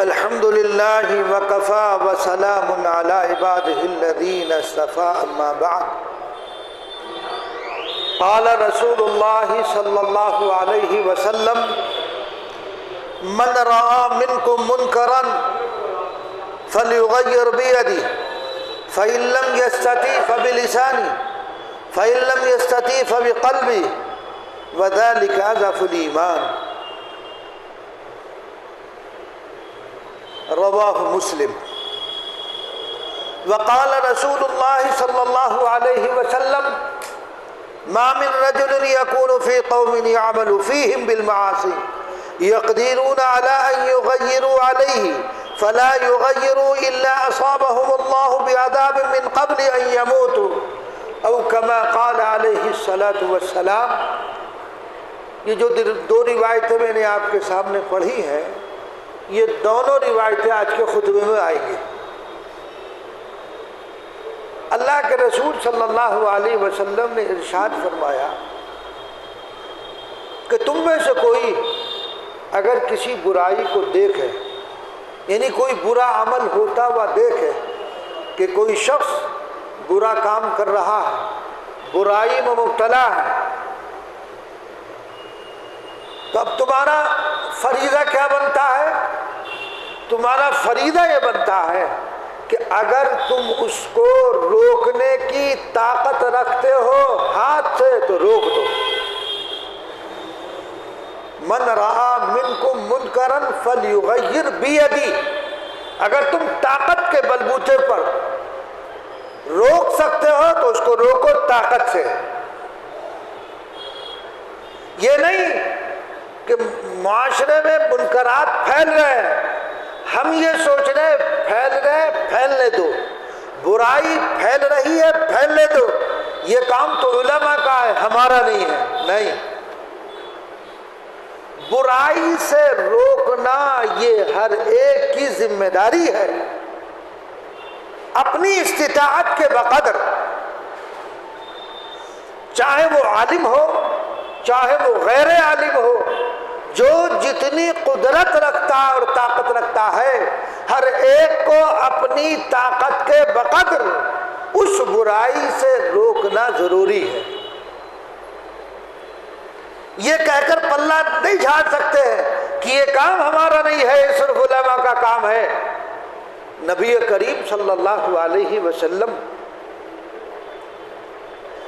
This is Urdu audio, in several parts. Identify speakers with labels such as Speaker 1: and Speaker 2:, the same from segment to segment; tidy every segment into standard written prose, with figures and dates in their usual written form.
Speaker 1: الحمد للہ وکفا وسلام علی عبادہ الذین اصطفیٰ اما بعد قال رسول اللہ صلی اللہ علیہ وسلم من رأى منکم منکرا فلیغیر بیدہ فإن لم يستطع فبلسانه فإن لم يستطع فبقلبه وذلك أضعف الإيمان رواه مسلم وقال رسول الله صلى الله عليه وسلم ما من رجل يكون في قوم يعمل فيهم بالمعاصي يقدرون على أن يغيروا عليه فلا يغيروا إلا أصابهم الله بعذاب من قبل أن يموتوا أو كما قال عليه الصلاة والسلام۔ یہ جو دو روایتیں میں نے آپ کے سامنے پڑھی ہیں، یہ دونوں روایتیں آج کے خطبے میں آئیں گی۔ اللہ کے رسول صلی اللہ علیہ وسلم نے ارشاد فرمایا کہ تم میں سے کوئی اگر کسی برائی کو دیکھے، یعنی کوئی برا عمل ہوتا ہوا دیکھے کہ کوئی شخص برا کام کر رہا ہے، برائی میں مبتلا ہے، تو اب تمہارا فریضہ کیا بنتا ہے؟ تمہارا فریضہ یہ بنتا ہے کہ اگر تم اس کو روکنے کی طاقت رکھتے ہو ہاتھ سے تو روک دو۔ من رأى منکم منکرا فلیغیر بیدہ، اگر تم طاقت کے بلبوتے پر روک سکتے ہو تو اس کو روکو طاقت سے۔ یہ نہیں کہ معاشرے میں منکرات پھیل رہے ہیں، ہم یہ سوچ رہے پھیل رہے پھیلنے دو، برائی پھیل رہی ہے پھیلنے دو، یہ کام تو علماء کا ہے ہمارا نہیں ہے۔ نہیں، برائی سے روکنا یہ ہر ایک کی ذمہ داری ہے، اپنی استطاعت کے بقدر، چاہے وہ عالم ہو چاہے وہ غیر عالم ہو، جو جتنی قدرت رکھتا ہے اور طاقت رکھتا ہے، ہر ایک کو اپنی طاقت کے بقدر اس برائی سے روکنا ضروری ہے۔ یہ کہہ کر پلہ نہیں جھاڑ سکتے کہ یہ کام ہمارا نہیں ہے، یہ صرف علماء کا کام ہے۔ نبی کریم صلی اللہ علیہ وسلم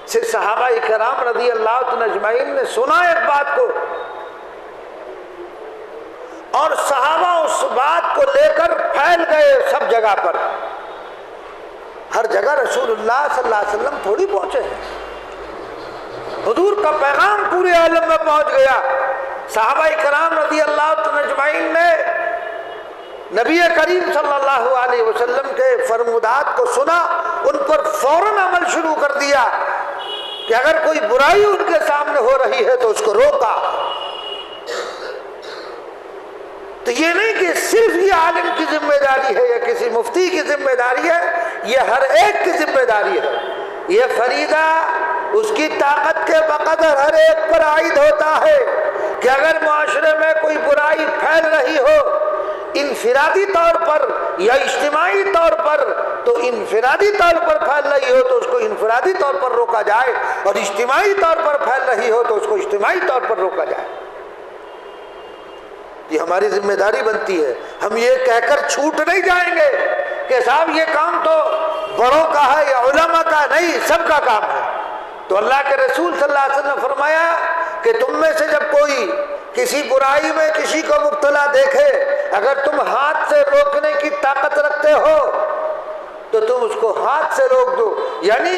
Speaker 1: سے صحابہ کرام رضی اللہ عنہم اجمعین نے سنا ایک بات کو، اور صحابہ اس بات کو لے کر پھیل گئے سب جگہ پر۔ ہر جگہ رسول اللہ صلی اللہ علیہ وسلم تھوڑی پہنچے ہیں، حضور کا پیغام پورے عالم میں پہنچ گیا۔ صحابہ کرام رضی اللہ عنہم اجمعین نے نبی کریم صلی اللہ علیہ وسلم کے فرمودات کو سنا، ان پر فوراً عمل شروع کر دیا کہ اگر کوئی برائی ان کے سامنے ہو رہی ہے تو اس کو روکا۔ تو یہ نہیں کہ صرف یہ عالم کی ذمہ داری ہے یا کسی مفتی کی ذمہ داری ہے، یہ ہر ایک کی ذمہ داری ہے۔ یہ فریضہ اس کی طاقت کے بقدر ہر ایک پر عائد ہوتا ہے کہ اگر معاشرے میں کوئی برائی پھیل رہی ہو انفرادی طور پر یا اجتماعی طور پر، تو انفرادی طور پر پھیل رہی ہو تو اس کو انفرادی طور پر روکا جائے، اور اجتماعی طور پر پھیل رہی ہو تو اس کو اجتماعی طور پر روکا جائے۔ یہ ہماری ذمہ داری بنتی ہے۔ ہم یہ کہہ کر چھوٹ نہیں جائیں گے کہ صاحب یہ کام تو بڑوں کا ہے یا علماء کا، نہیں، سب کا کام ہے۔ تو اللہ کے رسول صلی اللہ علیہ وسلم نے فرمایا کہ تم میں سے جب کوئی کسی برائی میں کسی کو مبتلا دیکھے، اگر تم ہاتھ سے روکنے کی طاقت رکھتے ہو تو تم اس کو ہاتھ سے روک دو۔ یعنی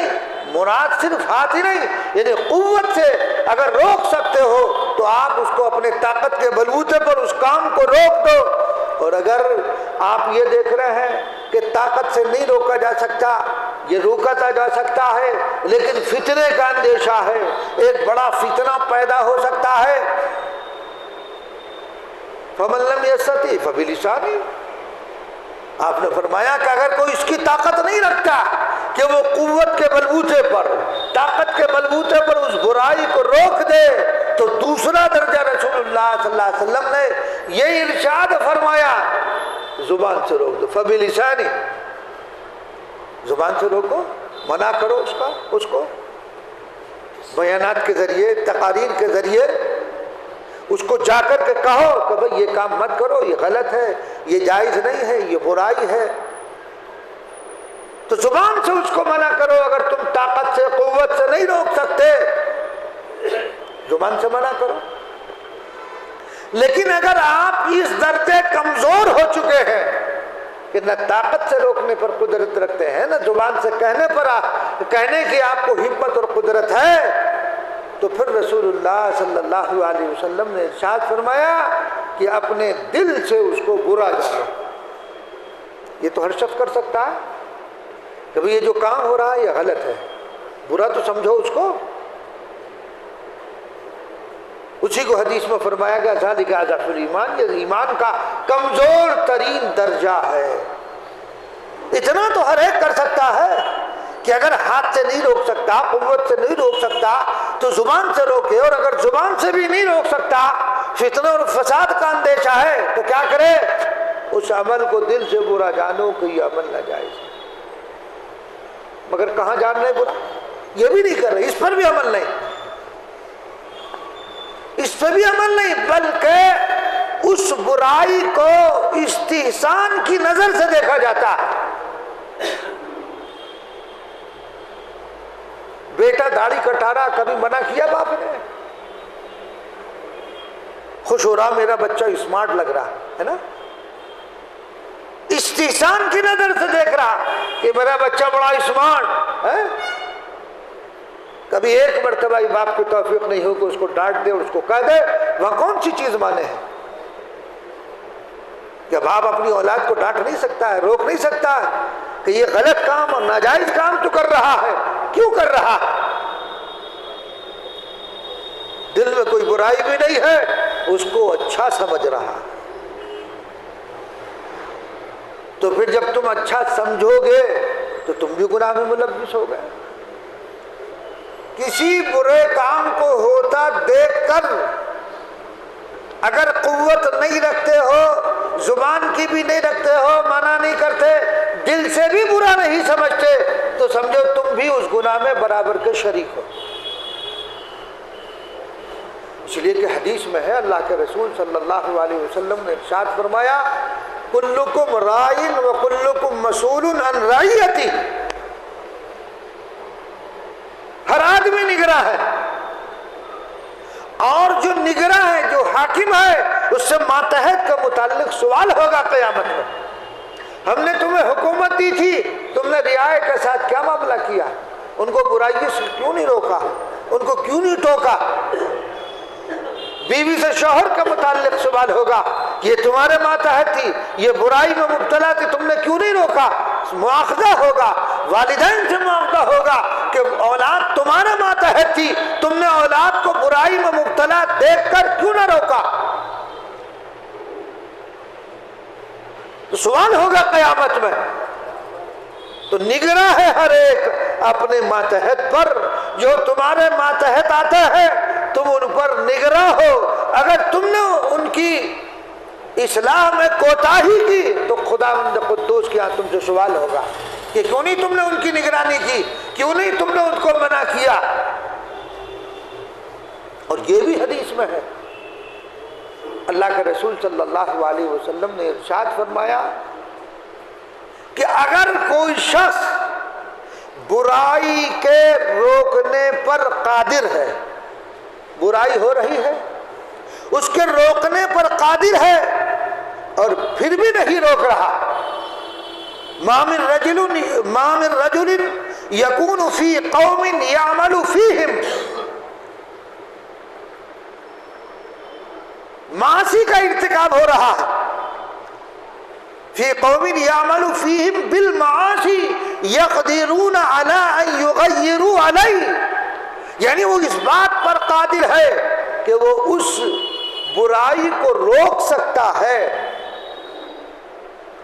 Speaker 1: مراد صرف ہاتھ ہی نہیں، یعنی قوت سے اگر روک سکتے ہو تو آپ اس کو اپنے طاقت کے بلبوتے پر اس کام کو روک دو۔ اور اگر آپ یہ دیکھ رہے ہیں کہ طاقت سے نہیں روکا جا سکتا، یہ روکا جا سکتا ہے لیکن فتنے کا اندیشہ ہے، ایک بڑا فتنہ پیدا ہو سکتا ہے، فَمَن لَّمْ يَسْتَطِعْ فَبِلِسَانِهِ، آپ نے فرمایا کہ اگر کوئی اس کی طاقت نہیں رکھتا کہ وہ قوت کے بلبوتے پر، طاقت کے بلبوتے پر اس برائی کو روک دے، تو دوسرا درجہ رسول اللہ صلی اللہ علیہ وسلم نے یہ ارشاد فرمایا زبان سے روک دو، فبلسانی، زبان سے روکو، منع کرو اس کو بیانات کے ذریعے، تقاریر کے ذریعے اس کو جا کر کے کہو کہ بھئی یہ کام مت کرو، یہ غلط ہے، یہ جائز نہیں ہے، یہ برائی ہے۔ تو زبان سے اس کو منع کرو۔ اگر تم طاقت سے، قوت سے نہیں روک سکتے، زبان سے منع کرو۔ لیکن اگر آپ اس درجے کمزور ہو چکے ہیں کہ نہ طاقت سے روکنے پر قدرت رکھتے ہیں، نہ زبان سے کہنے کی آپ کو ہمت اور قدرت ہے، تو پھر رسول اللہ صلی اللہ علیہ وسلم نے ارشاد فرمایا کہ اپنے دل سے اس کو برا جانو۔ یہ تو ہر شخص کر سکتا ہے کہ بھئی یہ جو کام ہو رہا ہے یہ غلط ہے، برا تو سمجھو اس کو۔ اسی کو حدیث میں فرمایا گیا ذالک اضعف الایمان، یہ ایمان کا کمزور ترین درجہ ہے۔ اتنا تو ہر ایک کر سکتا ہے کہ اگر ہاتھ سے نہیں روک سکتا، قوت سے نہیں روک سکتا، تو زبان سے روکے، اور اگر زبان سے بھی نہیں روک سکتا، فتنہ اور فساد کا اندیشہ ہے، تو کیا کرے؟ اس عمل کو دل سے برا جانو کہ یہ عمل ناجائز ہے۔ مگر کہاں جان رہے برا؟ یہ بھی نہیں کر رہے، اس پر بھی عمل نہیں، اس پہ بھی عمل نہیں، بلکہ اس برائی کو استحسان کی نظر سے دیکھا جاتا ہے۔ بیٹا داڑھی کٹا رہا، کبھی منع کیا باپ نے؟ خوش ہو رہا میرا بچہ اسمارٹ لگ رہا ہے نا، استحسان کی نظر سے دیکھ رہا کہ میرا بچہ بڑا اسمارٹ ہے۔ کبھی ایک مرتبہ باپ کی توفیق نہیں ہو کہ اس کو ڈانٹ دے اور اس کو کہہ دے، وہاں کون سی چیز مانے ہے؟ کہ باپ اپنی اولاد کو ڈانٹ نہیں سکتا ہے، روک نہیں سکتا ہے کہ یہ غلط کام اور ناجائز کام تو کر رہا ہے، کیوں کر رہا ہے؟ دل میں کوئی برائی بھی نہیں ہے، اس کو اچھا سمجھ رہا ہے۔ تو پھر جب تم اچھا سمجھو گے تو تم بھی گناہ میں ملوث ہو گئے۔ کسی برے کام کو ہوتا دیکھ کر اگر قوت نہیں رکھتے ہو، زبان کی بھی نہیں رکھتے ہو، منع نہیں کرتے، دل سے بھی برا نہیں سمجھتے، تو سمجھو تم بھی اس گناہ میں برابر کے شریک ہو۔ اس لیے کہ حدیث میں ہے، اللہ کے رسول صلی اللہ علیہ وسلم نے ارشاد فرمایا، کلکم رائن و کلکم مسئول عن رعیتہ، ہر آدمی نگراں ہے، اور جو نگراں ہے، جو حاکم ہے، اس سے ماتحت کا متعلق سوال ہوگا قیامت میں۔ ہم نے تمہیں حکومت دی تھی، تم نے رعایا کے ساتھ کیا معاملہ کیا؟ ان کو برائیوں سے کیوں نہیں روکا؟ ان کو کیوں نہیں ٹوکا؟ بیوی سے شوہر کا متعلق سوال ہوگا، یہ تمہارے ماتحت تھی، یہ برائی میں مبتلا تھی، تم نے کیوں نہیں روکا؟ مواخذہ ہوگا، والدین سے مواخذہ ہوگا کہ اولاد تمہارے ماتحت تھی، تم نے اولاد کو برائی میں مبتلا دیکھ کر کیوں نہ روکا؟ تو سوال ہوگا قیامت میں۔ تو نگراں ہے ہر ایک اپنے ماتحت پر، جو تمہارے ماتحت آتا ہے تم ان پر نگراں ہو۔ اگر تم نے ان کی اصلاح میں کوتاہی کی تو خداوند قدوس کے یہاں تم سے سوال ہوگا کہ کیوں نہیں تم نے ان کی نگرانی کی، کیوں نہیں تم نے ان کو منع کیا۔ اور یہ بھی حدیث میں ہے، اللہ کے رسول صلی اللہ علیہ وسلم نے ارشاد فرمایا کہ اگر کوئی شخص برائی کے روکنے پر قادر ہے، برائی ہو رہی ہے، اس کے روکنے پر قادر ہے اور پھر بھی نہیں روک رہا، ما من رجل یکون فی قوم یعمل فیہم، معاصی کا ارتکاب ہو رہا ہے، فی قوم یعمل فیہم بالمعاصی یقدرون علی ان یغیروا علیہ، یعنی وہ اس بات پر قادر ہے کہ وہ اس برائی کو روک سکتا ہے،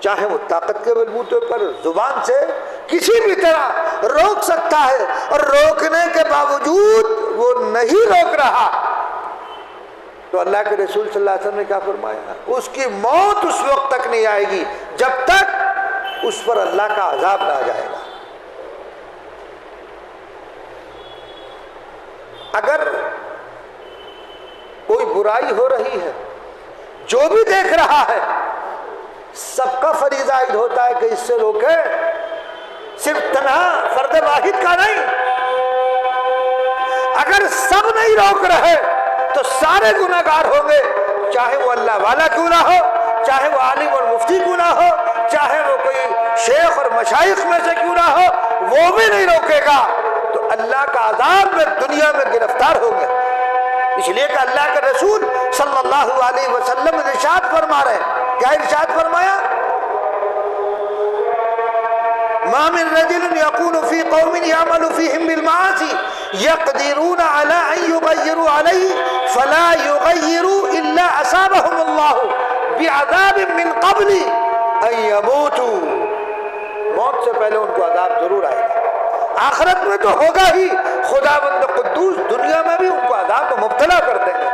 Speaker 1: چاہے وہ طاقت کے بلبوتے پر، زبان سے کسی بھی طرح روک سکتا ہے، اور روکنے کے باوجود وہ نہیں روک رہا، تو اللہ کے رسول صلی اللہ علیہ وسلم نے کیا فرمایا؟ اس کی موت اس وقت تک نہیں آئے گی جب تک اس پر اللہ کا عذاب نہ آ جائے گا۔ اگر کوئی برائی ہو رہی ہے، جو بھی دیکھ رہا ہے، سب کا فریضہ عائد ہوتا ہے کہ اس سے روکے، صرف تنہا فرد واحد کا نہیں۔ اگر سب نہیں روک رہے تو سارے گناہگار ہوں گے، چاہے وہ اللہ والا کیوں نہ ہو، چاہے وہ عالم اور مفتی کیوں نہ ہو، چاہے وہ کوئی شیخ اور مشائخ میں سے کیوں نہ ہو، وہ بھی نہیں روکے گا تو اللہ کا عذاب میں دنیا میں گرفتار ہوں گے۔ اس لیے کہ اللہ کے رسول صلی اللہ علیہ وسلم ارشاد فرما رہے ہیں، کیا ارشاد فرمایا؟ ما من رجل يكون في قوم يعمل فيهم بالمعاصي يقدرون على ان يغيروا عليه فلا يغيروا الا اصابهم الله بعذاب من قبل ان يموتوا۔ موت سے پہلے ان کو عذاب ضرور آئے گا، آخرت میں تو ہوگا ہی، خدا بند قدوس دنیا میں بھی ان کو عذاب میں مبتلا کر دیں گے۔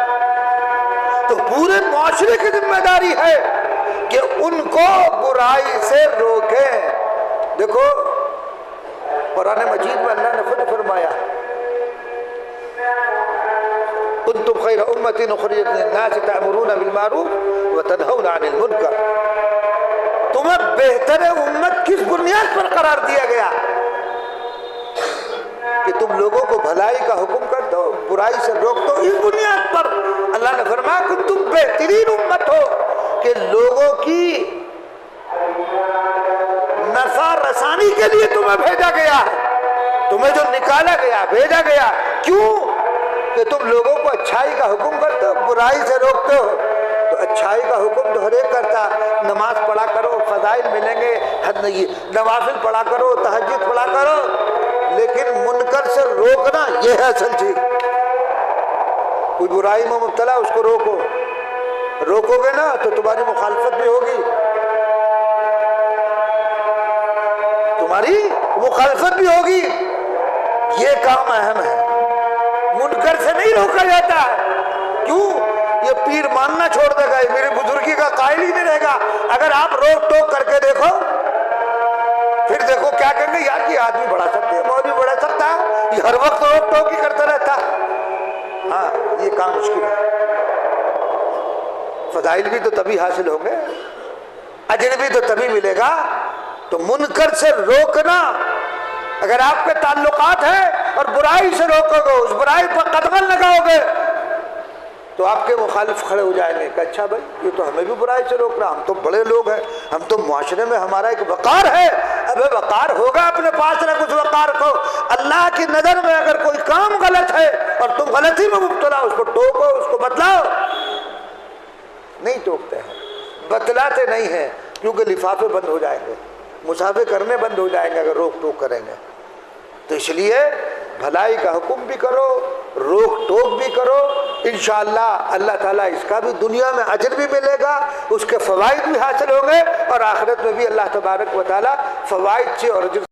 Speaker 1: تو پورے معاشرے کی ذمہ داری ہے کہ ان کو برائی سے روکیں۔ دیکھو قرآن مجید میں اللہ نے خود فرمایا، کنتم خیر امۃ اخرجت للناس تأمرون بالمعروف وتنہون عن المنکر۔ تمہیں بہتر امت کس بنیاد پر قرار دیا گیا؟ کہ تم لوگوں کو بھلائی کا حکم کرتے ہو، برائی سے روکتے ہو، اس بنیاد پر اللہ نے فرمایا کہ تم بہترین امت ہو کہ لوگوں کی نفع رسانی کے لیے تمہیں بھیجا گیا ہے، تمہیں جو نکالا گیا بھیجا گیا، کیوں؟ کہ تم لوگوں کو اچھائی کا حکم کرتے ہو، برائی سے روکتے ہو۔ تو اچھائی کا حکم تو ہر ایک کرتا، نماز پڑھا کرو، فضائل ملیں گے، نوافل پڑھا کرو، تہجد پڑھا کرو، لیکن منکر سے روکنا یہ ہے اصل چیز۔ کوئی برائی میں مبتلا اس کو روکو گے نا تو تمہاری مخالفت بھی ہوگی، تمہاری مخالفت بھی ہوگی۔ یہ کام اہم ہے، منکر سے نہیں روکا جاتا ہے۔ کیوں؟ یہ پیر ماننا چھوڑ دے گا، میری بزرگی کا قائل ہی نہیں رہے گا۔ اگر آپ روک ٹوک کر کے دیکھو، پھر دیکھو کیا کہیں گے، یار یہ آدمی بڑھا سکتے ہیں، مولوی بڑھا سکتا ہے، یہ ہر وقت روک ٹوک ہی کرتا رہتا۔ ہاں یہ کام مشکل ہے۔ فضائل بھی تو تبھی حاصل ہوں گے، اجر بھی تو تبھی ملے گا۔ تو منکر سے روکنا، اگر آپ کے تعلقات ہیں اور برائی سے روکو گے، اس برائی پر قدغن لگاؤ گے، تو آپ کے مخالف کھڑے ہو جائیں گے کہ اچھا بھائی یہ تو ہمیں بھی برائی سے روک رہا، ہم تو بڑے لوگ ہیں، ہم تو معاشرے میں ہمارا ایک وقار ہے۔ ابے وقار ہوگا، اپنے پاس رکھ اس وقار کو۔ اللہ کی نظر میں اگر کوئی کام غلط ہے اور تم غلطی میں مبتلا، اس کو ٹوکو، اس کو بتلاؤ۔ نہیں ٹوکتے ہیں، بتلاتے نہیں ہیں، کیونکہ لفافے بند ہو جائیں گے، مسافے کرنے بند ہو جائیں گے اگر روک ٹوک کریں گے۔ تو اس لیے بھلائی کا حکم بھی کرو، روک ٹوک بھی کرو، انشاءاللہ اللہ تعالیٰ اس کا بھی دنیا میں اجر بھی ملے گا، اس کے فوائد بھی حاصل ہوں گے، اور آخرت میں بھی اللہ تبارک و تعالیٰ فوائد سے اور اجر